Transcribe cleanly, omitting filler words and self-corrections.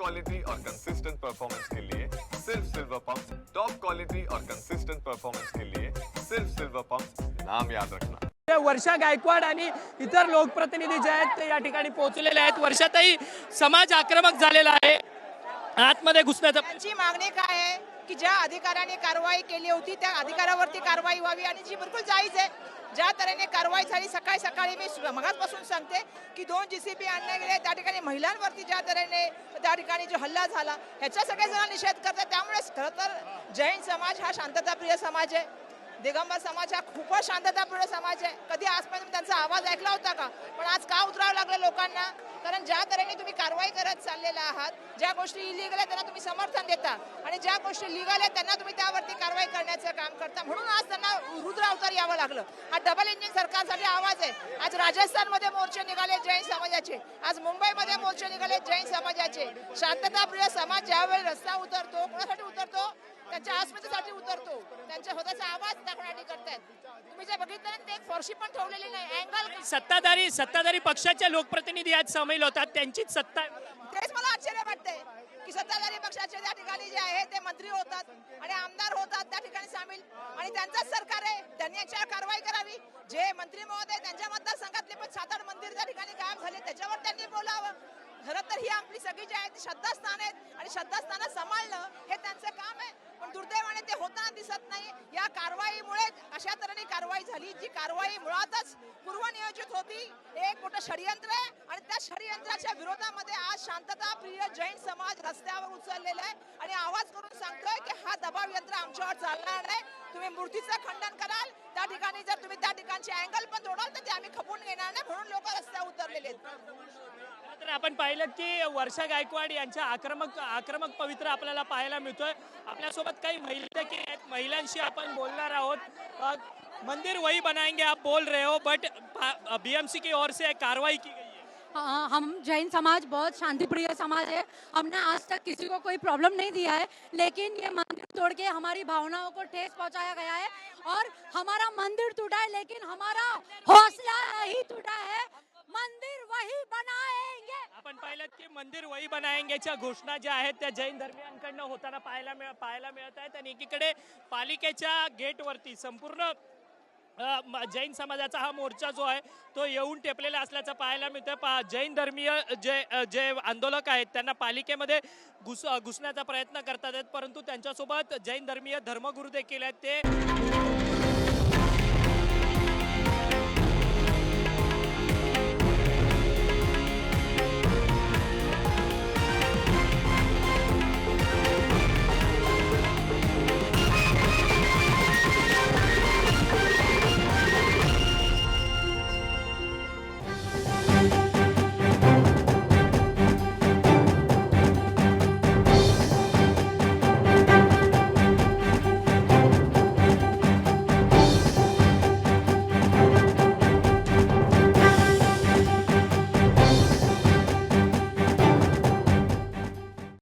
Quality और consistent performance के लिए सिर्फ सिल्वर पंप। टॉप क्वालिटी और कंसिस्टेंट परफॉर्मेंस के लिए सिर्फ सिल्वर पंप, नाम याद रखना। वर्षा गायकवाड आणि इतर लोकप्रतिनिधी जे आहेत ते या ठिकाणी पोहोचलेले आहेत। वर्षाताई, समाज आक्रमक झालेला आहे, आतमध्ये घुसण्याचा त्यांची मागणी काय आहे की ज्या अधिकाऱ्याने कारवाई केली होती त्या अधिकाऱ्यावरती कारवाई व्हावी आणि जी बिलकुल जायज आहे ज्या तऱ्हेने कारवाई झाली। सकाळी सकाळी मी मगाचपासून सांगते की 2 जीसीबी आणले गेले, त्या ठिकाणी महिलांवरती ज्या तऱ्हेने त्या ठिकाणी जो हल्ला झाला ह्याचा सगळेजण निषेध करतात। त्यामुळे खरं तर जैन समाज हा शांतताप्रिय समाज आहे, दिगंबर समाज हा खूपच शांतताप्रिय समाज आहे। कधी आजपर्यंत त्यांचा आवाज ऐकला होता का? पण आज का उतरावं लागलं लोकांना? कारण ज्या तऱ्हेने तुम्ही कारवाई करत चाललेला आहात, ज्या गोष्टी इलिगल आहेत त्यांना तुम्ही समर्थन देता आणि ज्या गोष्टी लिगल आहेत त्यांना तुम्ही त्यावरती कारवाई करण्याचं काम करता, म्हणून आज त्यांना रुद्र अवतार यावं लागलं। हा डबल इंजिन सरकारसाठी आवाज आहे। आज राजस्थानमध्ये मोर्चे निघाले जैन समाजाचे, आज मुंबईमध्ये मोर्चे निघाले जैन समाजाचे। शांतताप्रिय समाज ज्यावेळी रस्ता उतरतो, कोणासाठी उतरतो? त्यांच्या अस्मितेसाठी उतरतो, त्यांच्या स्वतःचा आवाज दाखवण्यासाठी करतात। तुम्ही जे बघितलं ना ते एक फरशी पण ठेवलेली नाही, अँगल। सत्ताधारी पक्षाचे लोकप्रतिनिधी आज सामील होतात, त्यांचीच सत्ता। तेच मला आश्चर्य वाटतंय की सत्ताधारी पक्षाचे त्या ठिकाणी जे आहे ते मंत्री होतात आणि आमदार होतात त्या ठिकाणी सामील, आणि त्यांचंच सरकार आहे, त्यांनी याच्यावर कारवाई करावी। जे मंत्री महोदय त्यांच्या मतदारसंघातले पण 7-8 मंदिर त्या ठिकाणी गायब झाले, त्याच्यावर त्यांनी बोलावं। खरं तर ही आपली सगळी जी आहे ती श्रद्धास्थान आहेत आणि श्रद्धास्थानं सांभाळणं हे त्यांचं काम आहे, पण दुर्दैवाने ते होताना दिसत नाही। या कारवाईमुळे अशा तऱ्हेने कारवाई झाली जी कारवाई मुळातच पूर्वनियोजित होती, एक मोठं षडयंत्र आहे आणि त्या षडयंत्राच्या विरोधामध्ये आज शांतताप्रिय जैन समाज रस्त्यावर उचललेला आहे आणि आवाज करून सांगतोय की हा दबाव यंत्र आमच्यावर चालणार नाही। तुम्ही मूर्तीचं खंडन कराल, त्या ठिकाणी जर तुम्ही त्या ठिकाणचे अँगल पण तोडाल तर ते आम्ही खपून घेणार नाही, म्हणून लोक रस्त्यावर उतरलेले आहेत। तर आपण पाहिलं की वर्षा गायकवाड यांच्या आक्रमक पवित्र आपल्याला पाहायला मिळतोय। आपल्यासोबत काही महिला देखील आहेत, महिलांशी आपण बोलणार आहोत। मंदिर वही बनाएंगे आप बोल रहे हो, बट बीएमसी की ओर से कार्रवाई की गई है। हाँ, हम जैन समाज बहुत शांतिप्रिय समाज है, हमने आज तक किसी को कोई प्रॉब्लम नहीं दिया है, लेकिन ये मंदिर तोड़ के हमारी भावनाओं को ठेस पहुंचाया गया है और हमारा मंदिर टूटा है लेकिन हमारा हौसला ही टूटा है। मंदिर वही बनाएंगे। आपण पाहिलं की मंदिर वही बनाएंगेच्या घोषणा ज्या आहेत त्या जैन धर्मियांकडनं होताना पाहायला मिळत आहेत आणि एकीकडे पालिकेच्या गेटवरती संपूर्ण जैन समाजाचा हा मोर्चा जो आहे तो येऊन टेपलेला असल्याचं पाहायला मिळतंय। जैन धर्मीय जे आंदोलक आहेत त्यांना पालिकेमध्ये घुसण्याचा प्रयत्न करतात, परंतु त्यांच्यासोबत जैन धर्मीय धर्मगुरू देखील आहेत, ते